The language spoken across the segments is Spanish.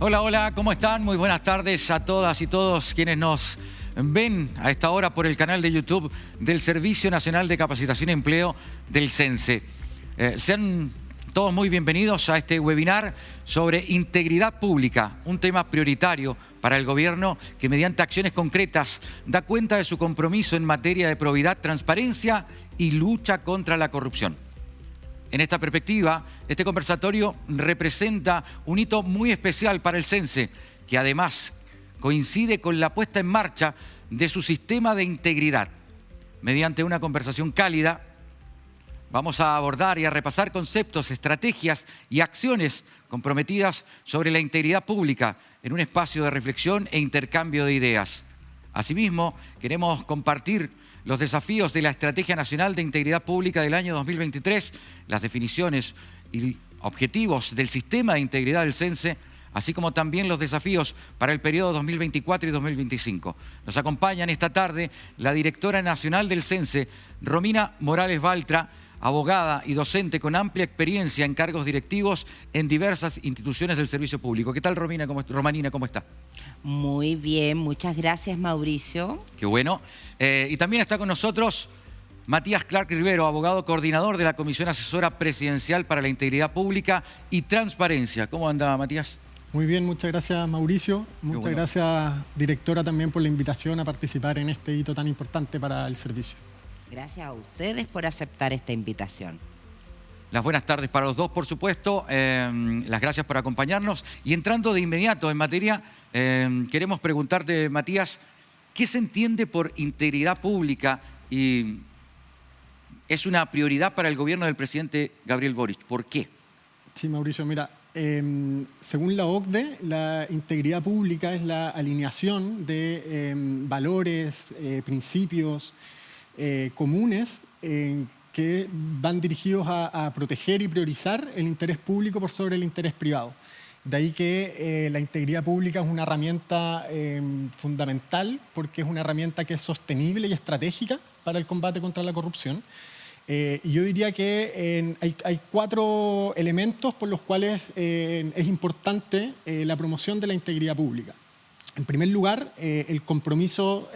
Hola, hola, ¿cómo están? Muy buenas tardes a todas y todos quienes nos ven a esta hora por el canal de YouTube del Servicio Nacional de Capacitación y Empleo del CENSE. Sean todos muy bienvenidos a este webinar sobre integridad pública, un tema prioritario para el gobierno que mediante acciones concretas da cuenta de su compromiso en materia de probidad, transparencia y lucha contra la corrupción. En esta perspectiva, este conversatorio representa un hito muy especial para el CENSE, que además coincide con la puesta en marcha de su sistema de integridad. Mediante una conversación cálida, vamos a abordar y a repasar conceptos, estrategias y acciones comprometidas sobre la integridad pública en un espacio de reflexión e intercambio de ideas. Asimismo, queremos compartir los desafíos de la Estrategia Nacional de Integridad Pública del año 2023, las definiciones y objetivos del sistema de integridad del CENSE, así como también los desafíos para el periodo 2024 y 2025. Nos acompañan esta tarde la directora nacional del CENSE, Romina Morales Baltra, abogada y docente con amplia experiencia en cargos directivos en diversas instituciones del servicio público. ¿Qué tal, Romanina? ¿Cómo está? Muy bien, muchas gracias, Mauricio. Qué bueno. Y también está con nosotros Matías Clark Rivero, abogado coordinador de la Comisión Asesora Presidencial para la Integridad Pública y Transparencia. ¿Cómo anda, Matías? Muy bien, muchas gracias, Mauricio. Muchas gracias, directora, también por la invitación a participar en este hito tan importante para el servicio. Gracias a ustedes por aceptar esta invitación. Las buenas tardes para los dos, por supuesto. Las gracias por acompañarnos. Y entrando de inmediato en materia, queremos preguntarte, Matías, ¿qué se entiende por integridad pública y es una prioridad para el gobierno del presidente Gabriel Boric? ¿Por qué? Sí, Mauricio, mira, según la OCDE, la integridad pública es la alineación de valores, principios comunes que van dirigidos a proteger y priorizar el interés público por sobre el interés privado. De ahí que la integridad pública es una herramienta fundamental porque es una herramienta que es sostenible y estratégica para el combate contra la corrupción. Y yo diría que hay 4 elementos por los cuales es importante la promoción de la integridad pública. En primer lugar, los compromisos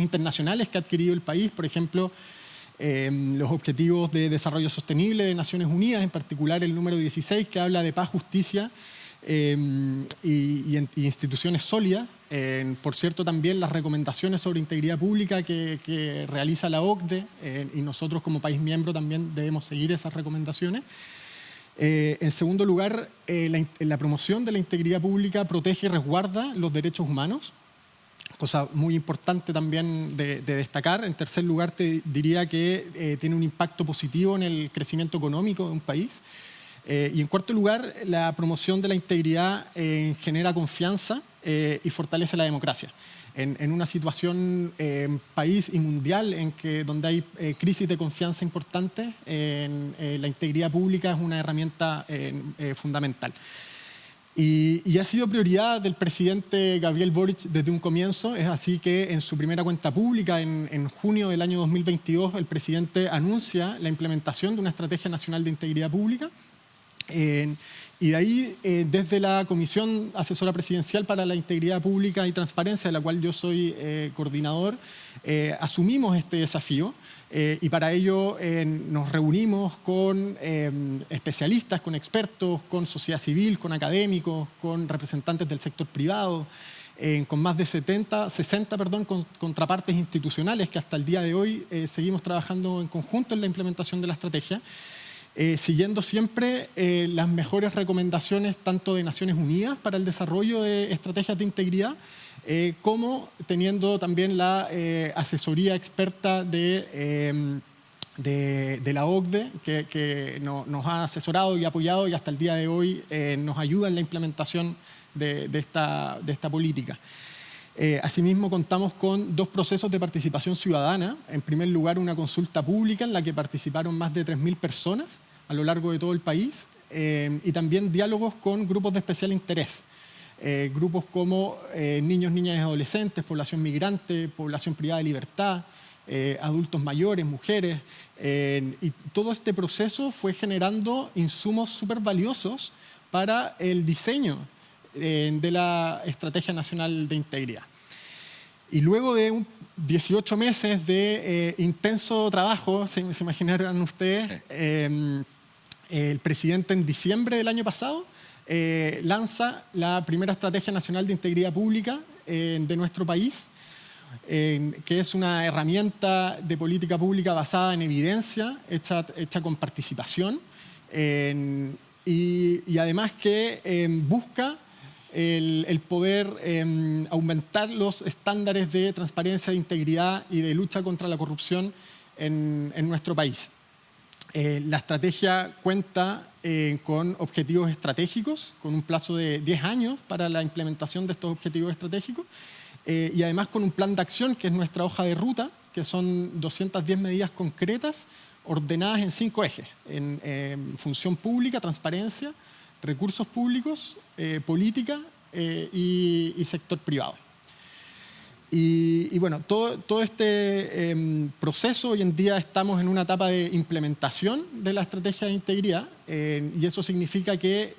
internacionales que ha adquirido el país, por ejemplo, los Objetivos de Desarrollo Sostenible de Naciones Unidas, en particular el número 16, que habla de paz, justicia y instituciones sólidas. Por cierto, también las recomendaciones sobre integridad pública que realiza la OCDE, y nosotros como país miembro también debemos seguir esas recomendaciones. En segundo lugar, la promoción de la integridad pública protege y resguarda los derechos humanos, cosa muy importante también de destacar. En tercer lugar, te diría que tiene un impacto positivo en el crecimiento económico de un país. Y en cuarto lugar, la promoción de la integridad genera confianza y fortalece la democracia. En una situación país y mundial donde hay crisis de confianza importante, la integridad pública es una herramienta fundamental. Y ha sido prioridad del presidente Gabriel Boric desde un comienzo. Es así que en su primera cuenta pública, en junio del año 2022, el presidente anuncia la implementación de una Estrategia Nacional de Integridad Pública. Y de ahí, desde la Comisión Asesora Presidencial para la Integridad Pública y Transparencia, de la cual yo soy coordinador, asumimos este desafío y para ello nos reunimos con especialistas, con expertos, con sociedad civil, con académicos, con representantes del sector privado, con más de 60 contrapartes institucionales que hasta el día de hoy seguimos trabajando en conjunto en la implementación de la estrategia. Siguiendo siempre las mejores recomendaciones tanto de Naciones Unidas para el desarrollo de estrategias de integridad, como teniendo también la asesoría experta de la OCDE, que nos ha asesorado y apoyado y hasta el día de hoy nos ayuda en la implementación de esta política. Asimismo, contamos con 2 procesos de participación ciudadana. En primer lugar, una consulta pública en la que participaron más de 3.000 personas a lo largo de todo el país, y también diálogos con grupos de especial interés. Grupos como niños, niñas y adolescentes, población migrante, población privada de libertad, adultos mayores, mujeres. Y todo este proceso fue generando insumos súper valiosos para el diseño de la Estrategia Nacional de Integridad. Y luego de 18 meses de intenso trabajo, se imaginarán ustedes, el presidente en diciembre del año pasado lanza la primera Estrategia Nacional de Integridad Pública de nuestro país, que es una herramienta de política pública basada en evidencia, hecha con participación, y además que busca el poder aumentar los estándares de transparencia, de integridad y de lucha contra la corrupción en nuestro país. La estrategia cuenta con objetivos estratégicos, con un plazo de 10 años para la implementación de estos objetivos estratégicos, y además con un plan de acción, que es nuestra hoja de ruta, que son 210 medidas concretas ordenadas en 5 ejes, en función pública, transparencia, recursos públicos, política y sector privado. Y bueno, todo este proceso, hoy en día estamos en una etapa de implementación de la estrategia de integridad, y eso significa que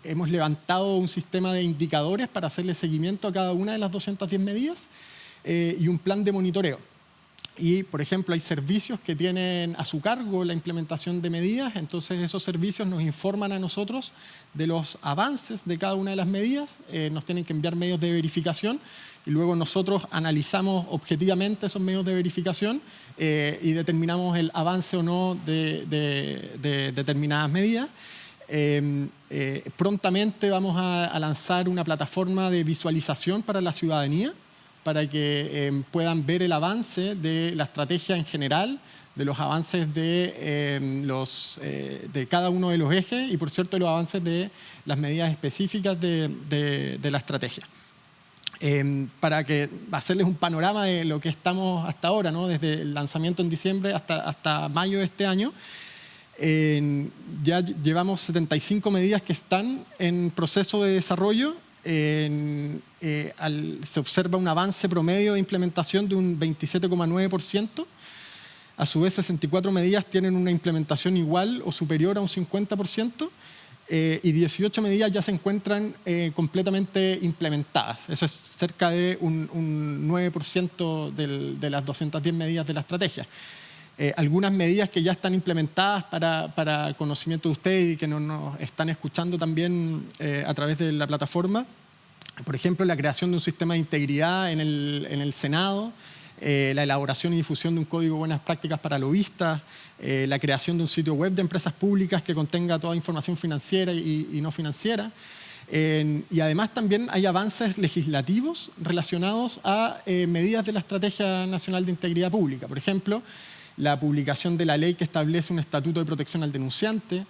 hemos levantado un sistema de indicadores para hacerle seguimiento a cada una de las 210 medidas y un plan de monitoreo. Y, por ejemplo, hay servicios que tienen a su cargo la implementación de medidas, entonces esos servicios nos informan a nosotros de los avances de cada una de las medidas, nos tienen que enviar medios de verificación y luego nosotros analizamos objetivamente esos medios de verificación y determinamos el avance o no de determinadas medidas. Prontamente vamos a lanzar una plataforma de visualización para la ciudadanía, para que puedan ver el avance de la estrategia en general, de los avances de cada uno de los ejes y, por cierto, de los avances de las medidas específicas de la estrategia. Para hacerles un panorama de lo que estamos hasta ahora, ¿no? Desde el lanzamiento en diciembre hasta mayo de este año, ya llevamos 75 medidas que están en proceso de desarrollo. Se observa un avance promedio de implementación de un 27,9%. A su vez, 64 medidas tienen una implementación igual o superior a un 50%, y 18 medidas ya se encuentran completamente implementadas. Eso es cerca de un 9% de las 210 medidas de la estrategia. Algunas medidas que ya están implementadas para conocimiento de ustedes y que nos están escuchando también a través de la plataforma. Por ejemplo, la creación de un sistema de integridad en el Senado, la elaboración y difusión de un código de buenas prácticas para lobistas, la creación de un sitio web de empresas públicas que contenga toda información financiera y no financiera. Y además también hay avances legislativos relacionados a medidas de la Estrategia Nacional de Integridad Pública. Por ejemplo, la publicación de la ley que establece un estatuto de protección al denunciante,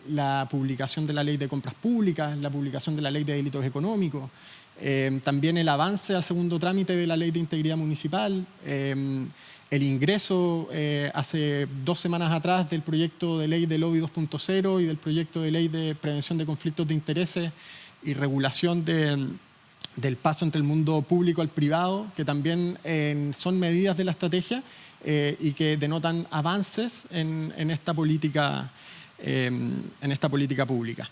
la publicación de la ley de compras públicas, la publicación de la ley de delitos económicos, también el avance al segundo trámite de la ley de integridad municipal, el ingreso hace 2 semanas atrás del proyecto de ley de lobby 2.0 y del proyecto de ley de prevención de conflictos de intereses y regulación del paso entre el mundo público al privado, que también son medidas de la estrategia y que denotan avances en esta política pública.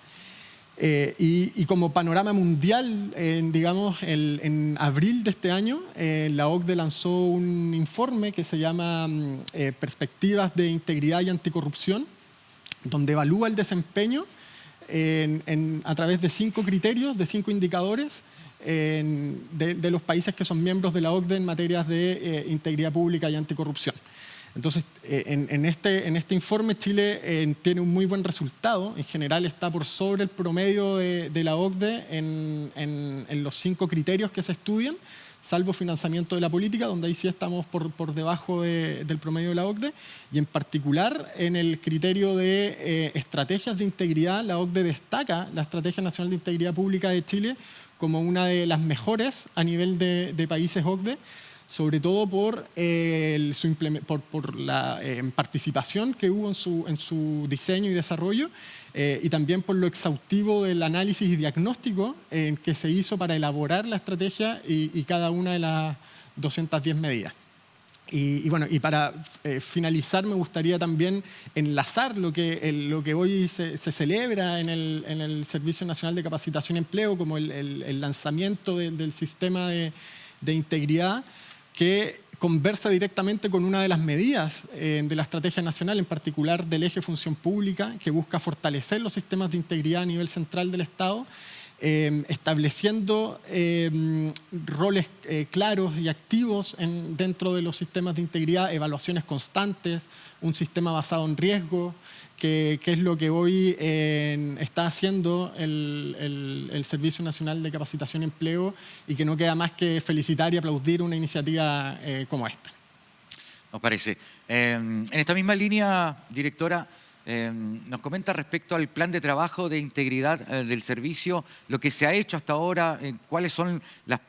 Y como panorama mundial, digamos, en abril de este año, la OCDE lanzó un informe que se llama Perspectivas de Integridad y Anticorrupción, donde evalúa el desempeño a través de 5 criterios, de 5 indicadores de los países que son miembros de la OCDE en materias de integridad pública y anticorrupción. Entonces, en este informe Chile tiene un muy buen resultado. En general está por sobre el promedio de la OCDE en los 5 criterios que se estudian, salvo financiamiento de la política, donde ahí sí estamos por debajo del promedio de la OCDE. Y en particular, en el criterio de estrategias de integridad, la OCDE destaca la Estrategia Nacional de Integridad Pública de Chile como una de las mejores a nivel de países OCDE, sobre todo por la participación que hubo en su diseño y desarrollo, y también por lo exhaustivo del análisis y diagnóstico que se hizo para elaborar la estrategia y cada una de las 210 medidas. Y bueno, y para finalizar me gustaría también enlazar lo que hoy se celebra en el Servicio Nacional de Capacitación y Empleo como el lanzamiento del sistema de integridad, que conversa directamente con una de las medidas de la estrategia nacional, en particular del eje función pública, que busca fortalecer los sistemas de integridad a nivel central del Estado, estableciendo roles claros y activos dentro de los sistemas de integridad, evaluaciones constantes, un sistema basado en riesgo, que es lo que hoy está haciendo el Servicio Nacional de Capacitación y Empleo, y que no queda más que felicitar y aplaudir una iniciativa como esta. Nos parece. En esta misma línea, directora, nos comenta respecto al plan de trabajo de integridad del servicio, lo que se ha hecho hasta ahora, cuáles son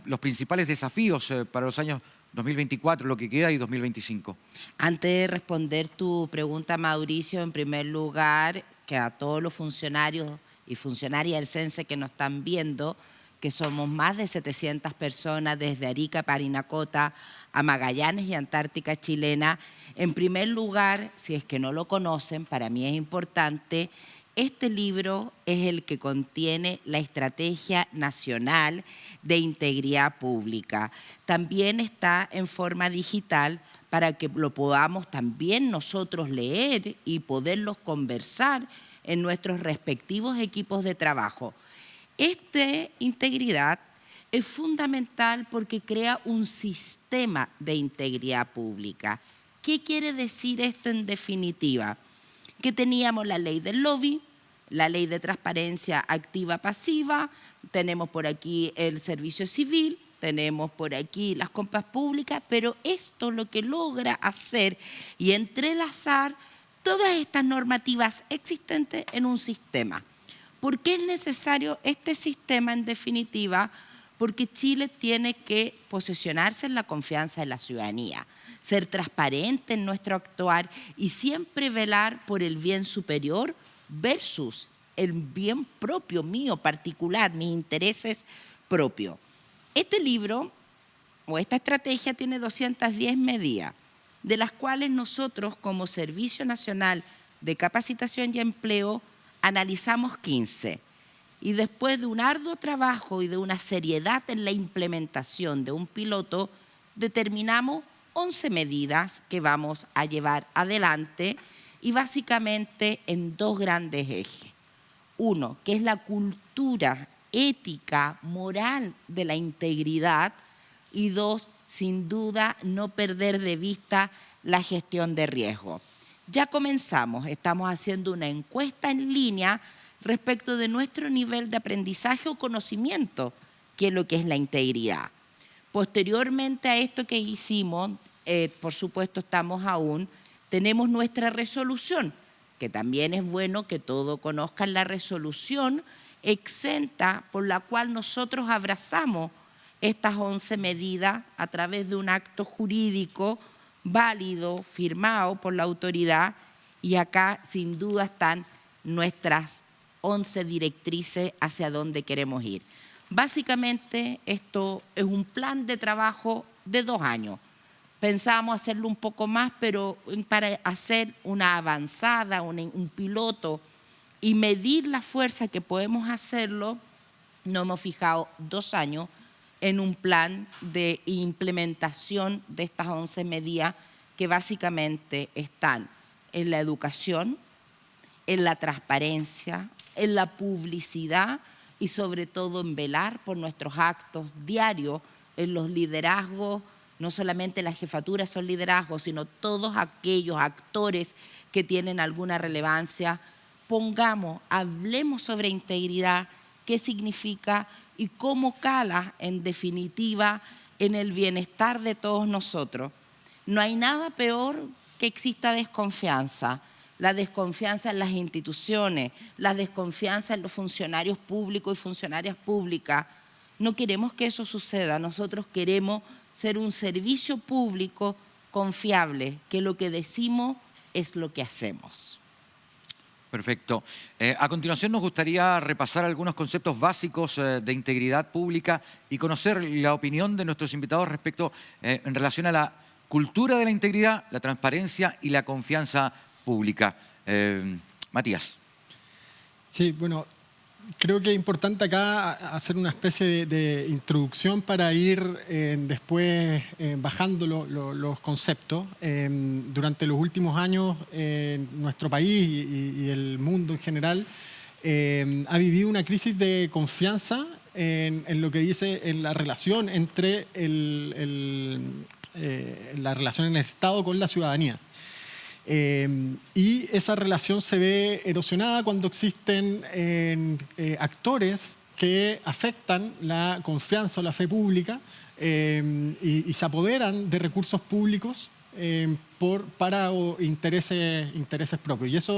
los principales desafíos para los años 2024, lo que queda, y 2025. Antes de responder tu pregunta, Mauricio, en primer lugar, que a todos los funcionarios y funcionarias del CENSE que nos están viendo, que somos más de 700 personas desde Arica, Parinacota, a Magallanes y Antártica chilena. En primer lugar, si es que no lo conocen, para mí es importante, este libro es el que contiene la Estrategia Nacional de Integridad Pública. También está en forma digital para que lo podamos también nosotros leer y poderlos conversar en nuestros respectivos equipos de trabajo. Esta integridad es fundamental porque crea un sistema de integridad pública. ¿Qué quiere decir esto en definitiva? Que teníamos la ley del lobby, la ley de transparencia activa-pasiva, tenemos por aquí el servicio civil, tenemos por aquí las compras públicas, pero esto lo que logra hacer y entrelazar todas estas normativas existentes en un sistema. ¿Por qué es necesario este sistema en definitiva? Porque Chile tiene que posicionarse en la confianza de la ciudadanía, ser transparente en nuestro actuar y siempre velar por el bien superior versus el bien propio mío particular, mis intereses propios. Este libro o esta estrategia tiene 210 medidas, de las cuales nosotros como Servicio Nacional de Capacitación y Empleo analizamos 15. Y después de un arduo trabajo y de una seriedad en la implementación de un piloto, determinamos 11 medidas que vamos a llevar adelante, y básicamente en dos grandes ejes. Uno, que es la cultura ética, moral de la integridad, y dos, sin duda, no perder de vista la gestión de riesgo. Ya comenzamos, estamos haciendo una encuesta en línea respecto de nuestro nivel de aprendizaje o conocimiento, que es lo que es la integridad. Posteriormente a esto que hicimos, por supuesto tenemos nuestra resolución, que también es bueno que todos conozcan la resolución exenta por la cual nosotros abrazamos estas 11 medidas a través de un acto jurídico válido, firmado por la autoridad, y acá sin duda están nuestras 11 directrices hacia dónde queremos ir. Básicamente esto es un plan de trabajo de 2 años. Pensábamos hacerlo un poco más, pero para hacer una avanzada, un piloto y medir la fuerza que podemos hacerlo, nos hemos fijado 2 años en un plan de implementación de estas 11 medidas, que básicamente están en la educación, en la transparencia, en la publicidad y sobre todo en velar por nuestros actos diarios, en los liderazgos. No solamente las jefaturas son liderazgos, sino todos aquellos actores que tienen alguna relevancia. Hablemos sobre integridad, qué significa y cómo cala en definitiva en el bienestar de todos nosotros. No hay nada peor que exista desconfianza. La desconfianza en las instituciones, la desconfianza en los funcionarios públicos y funcionarias públicas. No queremos que eso suceda. Nosotros queremos ser un servicio público confiable, que lo que decimos es lo que hacemos. Perfecto. A continuación nos gustaría repasar algunos conceptos básicos de integridad pública y conocer la opinión de nuestros invitados respecto en relación a la cultura de la integridad, la transparencia y la confianza pública. Matías. Sí, bueno, creo que es importante acá hacer una especie de introducción para ir después bajando los conceptos. Durante los últimos años, nuestro país y el mundo en general ha vivido una crisis de confianza en lo que dice en la relación entre la relación en el Estado con la ciudadanía. Y esa relación se ve erosionada cuando existen actores que afectan la confianza o la fe pública y se apoderan de recursos públicos para intereses propios.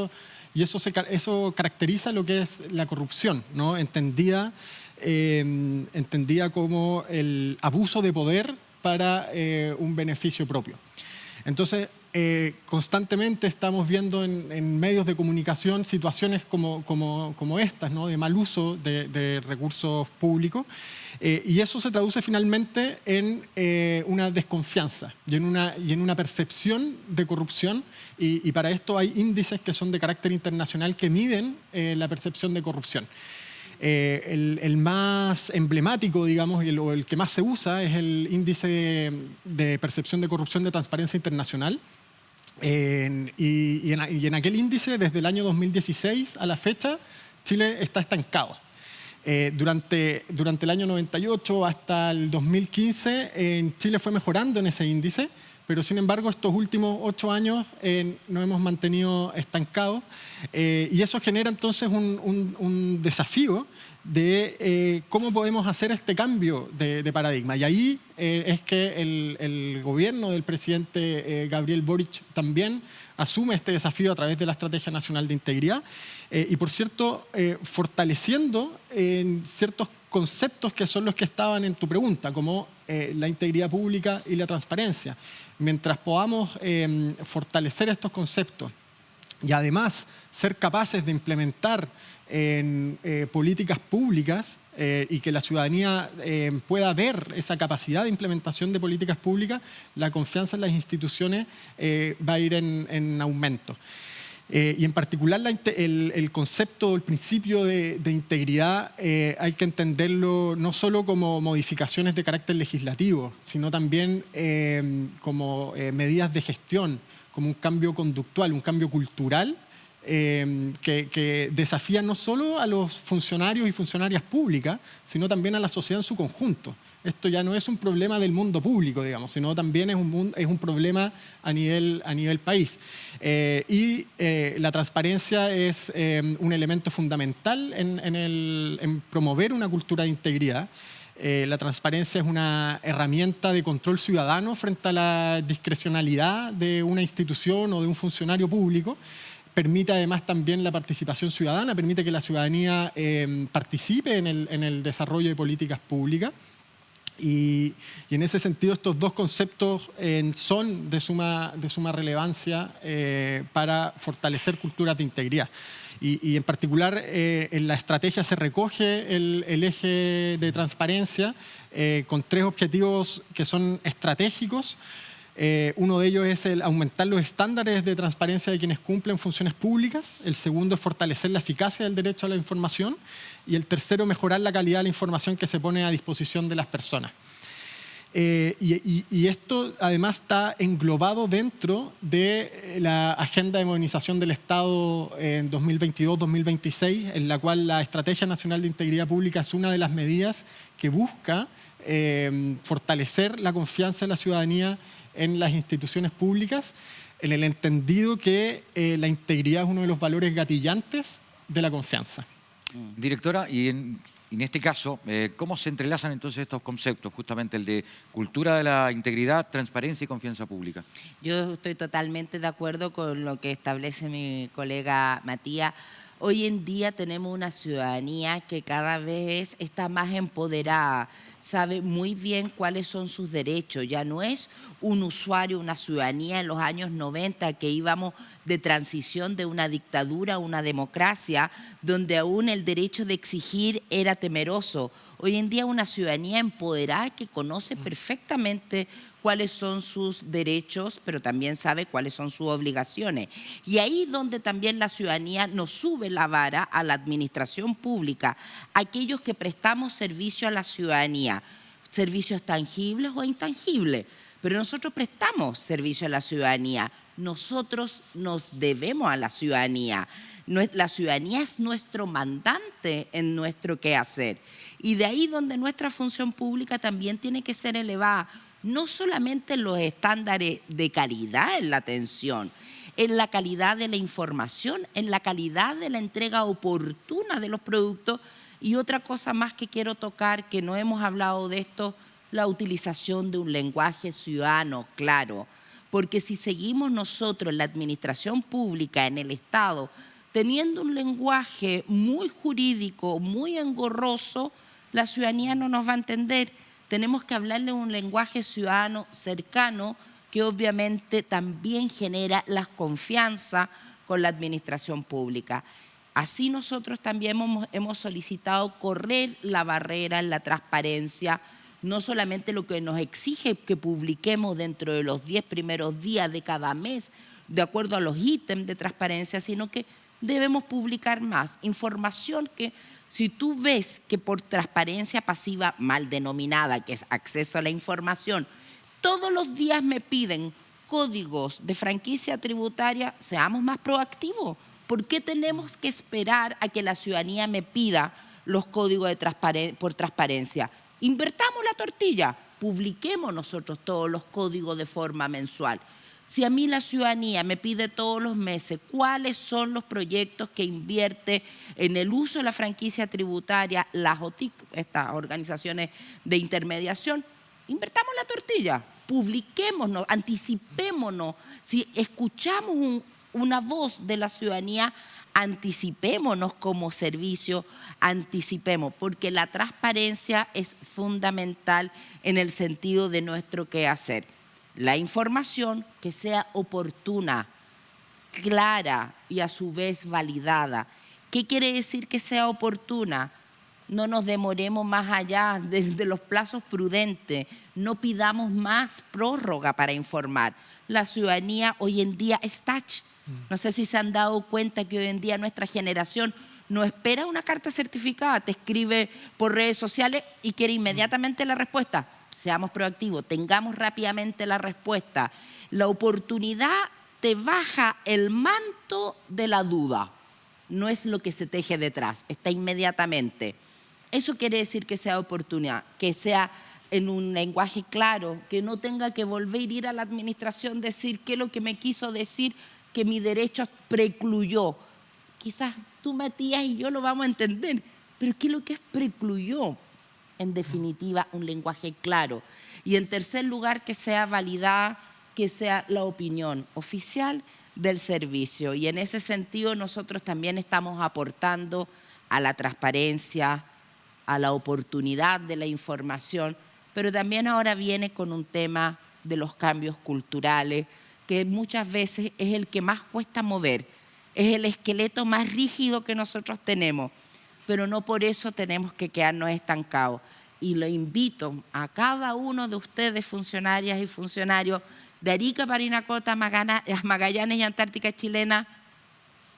Y eso caracteriza lo que es la corrupción, ¿no? Entendida como el abuso de poder para un beneficio propio. Entonces, constantemente estamos viendo en medios de comunicación situaciones como estas, ¿no? De mal uso de recursos públicos, y eso se traduce finalmente en una desconfianza y en una percepción de corrupción, y para esto hay índices que son de carácter internacional que miden la percepción de corrupción. El más emblemático, digamos, o el que más se usa es el índice de percepción de corrupción de Transparencia Internacional. Y en aquel índice, desde el año 2016 a la fecha, Chile está estancado. Durante el año 98 hasta el 2015, en Chile fue mejorando en ese índice, pero sin embargo estos últimos 8 años nos hemos mantenido estancados, y eso genera entonces un desafío de cómo podemos hacer este cambio de paradigma. Y ahí es que el gobierno del presidente Gabriel Boric también asume este desafío a través de la Estrategia Nacional de Integridad, y por cierto, fortaleciendo ciertos conceptos que son los que estaban en tu pregunta, como la integridad pública y la transparencia. Mientras podamos fortalecer estos conceptos y además ser capaces de implementar políticas públicas y que la ciudadanía pueda ver esa capacidad de implementación de políticas públicas, la confianza en las instituciones va a ir en aumento. Y en particular el concepto, el principio de integridad hay que entenderlo no solo como modificaciones de carácter legislativo, sino también como medidas de gestión, como un cambio conductual, un cambio cultural que desafía no solo a los funcionarios y funcionarias públicas, sino también a la sociedad en su conjunto. Esto ya no es un problema del mundo público, digamos, sino también es un problema a nivel país. La transparencia es un elemento fundamental en promover una cultura de integridad. La transparencia es una herramienta de control ciudadano frente a la discrecionalidad de una institución o de un funcionario público. Permite además también la participación ciudadana, permite que la ciudadanía participe en el desarrollo de políticas públicas. Y en ese sentido estos dos conceptos son de suma relevancia para fortalecer culturas de integridad. Y en particular en la estrategia se recoge el eje de transparencia con 3 objetivos que son estratégicos. Uno de ellos es el aumentar los estándares de transparencia de quienes cumplen funciones públicas. El segundo es fortalecer la eficacia del derecho a la información. Y el tercero, mejorar la calidad de la información que se pone a disposición de las personas. Y esto además está englobado dentro de la Agenda de Modernización del Estado en 2022-2026, en la cual la Estrategia Nacional de Integridad Pública es una de las medidas que busca fortalecer la confianza de la ciudadanía en las instituciones públicas, en el entendido que la integridad es uno de los valores gatillantes de la confianza. Directora, y en este caso, ¿cómo se entrelazan entonces estos conceptos, justamente el de cultura de la integridad, transparencia y confianza pública? Yo estoy totalmente de acuerdo con lo que establece mi colega Matías. Hoy en día tenemos una ciudadanía que cada vez está más empoderada, sabe muy bien cuáles son sus derechos. Ya no es un usuario, una ciudadanía en los años 90 que íbamos de transición de una dictadura a una democracia, donde aún el derecho de exigir era temeroso. Hoy en día una ciudadanía empoderada que conoce perfectamente cuáles son sus derechos, pero también sabe cuáles son sus obligaciones. Y ahí es donde también la ciudadanía nos sube la vara a la administración pública, aquellos que prestamos servicio a la ciudadanía, servicios tangibles o intangibles, pero nosotros prestamos servicio a la ciudadanía, nosotros nos debemos a la ciudadanía. La ciudadanía es nuestro mandante en nuestro quehacer. Y de ahí donde nuestra función pública también tiene que ser elevada, no solamente en los estándares de calidad en la atención, en la calidad de la información, en la calidad de la entrega oportuna de los productos. Y otra cosa más que quiero tocar, que no hemos hablado de esto, la utilización de un lenguaje ciudadano claro. Porque si seguimos nosotros en la administración pública, en el Estado, teniendo un lenguaje muy jurídico, muy engorroso, la ciudadanía no nos va a entender. Tenemos que hablarle un lenguaje ciudadano cercano que obviamente también genera la confianza con la administración pública. Así nosotros también hemos solicitado correr la barrera en la transparencia, no solamente lo que nos exige que publiquemos dentro de los 10 primeros días de cada mes, de acuerdo a los ítems de transparencia, sino que debemos publicar más información que si tú ves que por transparencia pasiva mal denominada, que es acceso a la información, todos los días me piden códigos de franquicia tributaria, seamos más proactivos. ¿Por qué tenemos que esperar a que la ciudadanía me pida los códigos por transparencia? Invertamos la tortilla, publiquemos nosotros todos los códigos de forma mensual. Si a mí la ciudadanía me pide todos los meses cuáles son los proyectos que invierte en el uso de la franquicia tributaria, las OTIC, estas organizaciones de intermediación, invertamos la tortilla, publiquémonos, anticipémonos. Si escuchamos una voz de la ciudadanía, anticipémonos como servicio, anticipemos, porque la transparencia es fundamental en el sentido de nuestro quehacer. La información que sea oportuna, clara y a su vez validada. ¿Qué quiere decir que sea oportuna? No nos demoremos más allá de los plazos prudentes, no pidamos más prórroga para informar. La ciudadanía hoy en día es touch. No sé si se han dado cuenta que hoy en día nuestra generación no espera una carta certificada, te escribe por redes sociales y quiere inmediatamente la respuesta. Seamos proactivos, tengamos rápidamente la respuesta. La oportunidad te baja el manto de la duda. No es lo que se teje detrás, está inmediatamente. Eso quiere decir que sea oportunidad, que sea en un lenguaje claro, que no tenga que volver a ir a la administración, decir qué es lo que me quiso decir, que mi derecho precluyó. Quizás tú, Matías, y yo lo vamos a entender, pero ¿qué es lo que es precluyó? En definitiva, un lenguaje claro. Y en tercer lugar, que sea validada, que sea la opinión oficial del servicio. Y en ese sentido, nosotros también estamos aportando a la transparencia, a la oportunidad de la información, pero también ahora viene con un tema de los cambios culturales, que muchas veces es el que más cuesta mover, es el esqueleto más rígido que nosotros tenemos, pero no por eso tenemos que quedarnos estancados. Y lo invito a cada uno de ustedes, funcionarias y funcionarios de Arica, Parinacota, Magallanes y Antártica Chilena,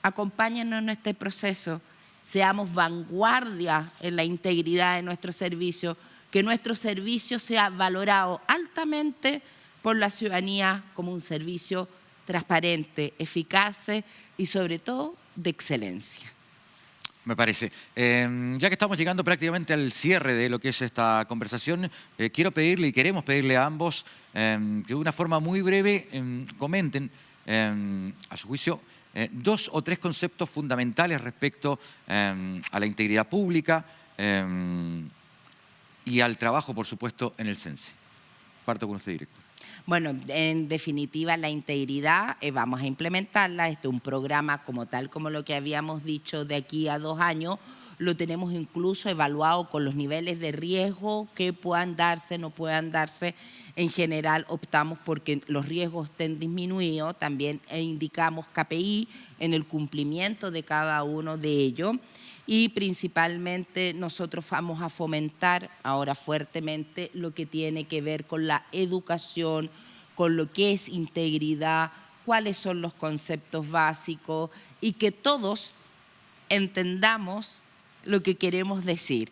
acompáñennos en este proceso, seamos vanguardia en la integridad de nuestro servicio, que nuestro servicio sea valorado altamente por la ciudadanía como un servicio transparente, eficaz y sobre todo de excelencia. Me parece. Ya que estamos llegando prácticamente al cierre de lo que es esta conversación, quiero pedirle y queremos pedirle a ambos que de una forma muy breve comenten, a su juicio, 2 o 3 conceptos fundamentales respecto a la integridad pública y al trabajo, por supuesto, en el CENSE. Parto con usted, director. Bueno, en definitiva, la integridad vamos a implementarla. Este es un programa como tal, como lo que habíamos dicho, de aquí a 2 años. lo tenemos incluso evaluado con los niveles de riesgo que puedan darse, no puedan darse. En general optamos porque los riesgos estén disminuidos, también indicamos KPI en el cumplimiento de cada uno de ellos. Y principalmente nosotros vamos a fomentar ahora fuertemente lo que tiene que ver con la educación, con lo que es integridad, cuáles son los conceptos básicos y que todos entendamos lo que queremos decir,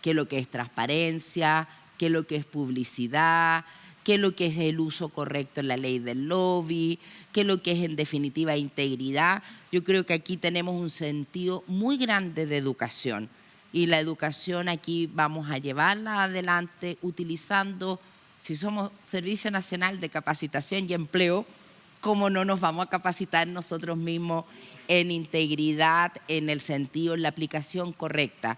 qué es lo que es transparencia, qué es lo que es publicidad, qué es lo que es el uso correcto en la ley del lobby, qué es lo que es en definitiva integridad. Yo creo que aquí tenemos un sentido muy grande de educación y la educación aquí vamos a llevarla adelante utilizando, si somos Servicio Nacional de Capacitación y Empleo, ¿cómo no nos vamos a capacitar nosotros mismos en integridad, en el sentido, en la aplicación correcta?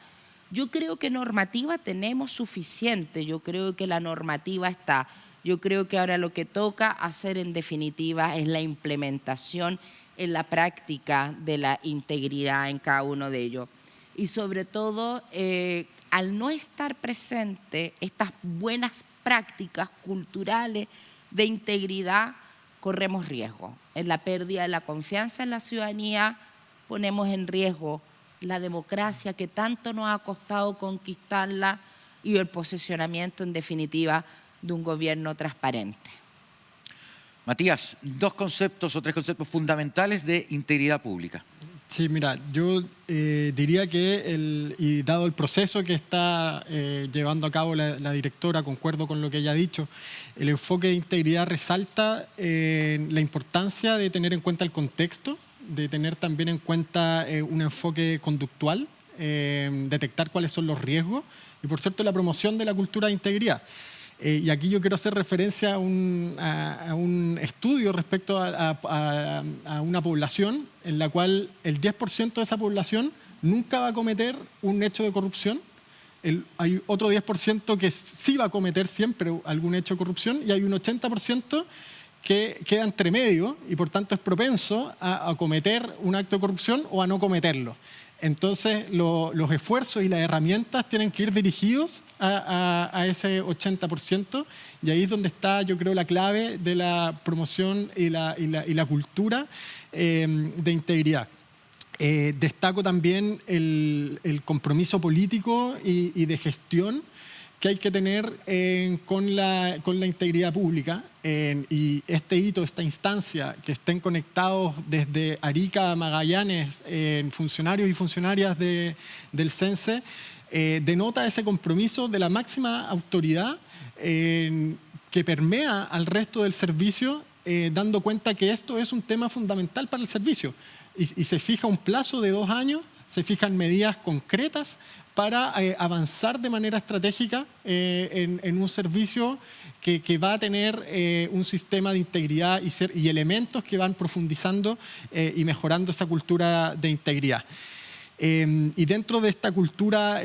Yo creo que normativa tenemos suficiente, yo creo que la normativa está. Yo creo que ahora lo que toca hacer en definitiva es la implementación en la práctica de la integridad en cada uno de ellos. Y sobre todo, al no estar presente estas buenas prácticas culturales de integridad, corremos riesgo. En la pérdida de la confianza en la ciudadanía ponemos en riesgo la democracia que tanto nos ha costado conquistarla y el posicionamiento en definitiva de un gobierno transparente. Matías, 2 conceptos o 3 conceptos fundamentales de integridad pública. Sí, mira, yo diría que, y dado el proceso que está llevando a cabo la directora, concuerdo con lo que ella ha dicho, el enfoque de integridad resalta la importancia de tener en cuenta el contexto, de tener también en cuenta un enfoque conductual, detectar cuáles son los riesgos y, por cierto, la promoción de la cultura de integridad. Y aquí yo quiero hacer referencia a un estudio respecto a una población en la cual el 10% de esa población nunca va a cometer un hecho de corrupción. Hay otro 10% que sí va a cometer siempre algún hecho de corrupción y hay un 80% que queda entre medio y por tanto es propenso a cometer un acto de corrupción o a no cometerlo. Entonces, los esfuerzos y las herramientas tienen que ir dirigidos a ese 80% y ahí es donde está, yo creo, la clave de la promoción y la cultura de integridad. Destaco también el compromiso político y de gestión que hay que tener con la integridad pública y este hito, esta instancia, que estén conectados desde Arica a Magallanes, funcionarios y funcionarias del CENSE, denota ese compromiso de la máxima autoridad que permea al resto del servicio, dando cuenta que esto es un tema fundamental para el servicio y se fija un plazo de 2 años, se fijan medidas concretas para avanzar de manera estratégica en un servicio que va a tener un sistema de integridad y elementos que van profundizando y mejorando esa cultura de integridad. Y dentro de esta cultura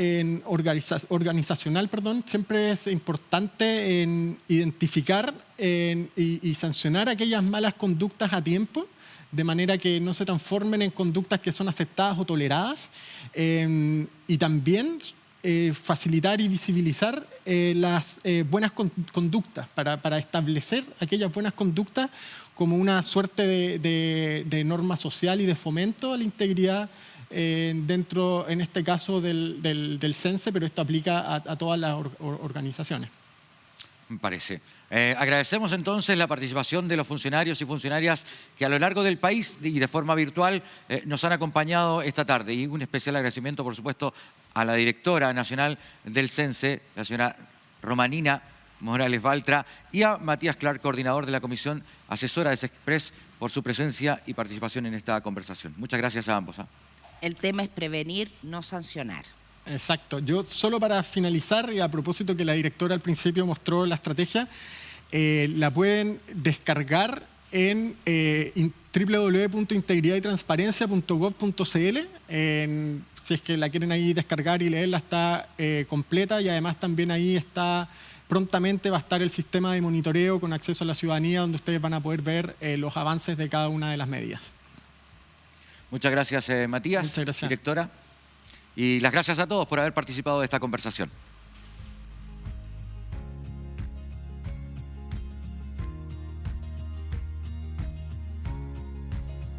organizacional, siempre es importante identificar y sancionar aquellas malas conductas a tiempo, de manera que no se transformen en conductas que son aceptadas o toleradas, y también facilitar y visibilizar las buenas conductas para establecer aquellas buenas conductas como una suerte de norma social y de fomento a la integridad dentro, en este caso, del CENSE, pero esto aplica a todas las organizaciones. Me parece. Agradecemos entonces la participación de los funcionarios y funcionarias que a lo largo del país y de forma virtual nos han acompañado esta tarde. Y un especial agradecimiento, por supuesto, a la directora nacional del CENSE, la señora Romanina Morales Baltra, y a Matías Clark, coordinador de la Comisión Asesora de SEXPRES, por su presencia y participación en esta conversación. Muchas gracias a ambos. El tema es prevenir, no sancionar. Exacto. Yo solo para finalizar, y a propósito que la directora al principio mostró la estrategia, la pueden descargar en www.integridadaytransparencia.gov.cl. Si es que la quieren ahí descargar y leerla, está completa, y además también ahí está, prontamente va a estar el sistema de monitoreo con acceso a la ciudadanía, donde ustedes van a poder ver los avances de cada una de las medidas. Muchas gracias, Matías. Muchas gracias. Directora. Y las gracias a todos por haber participado de esta conversación.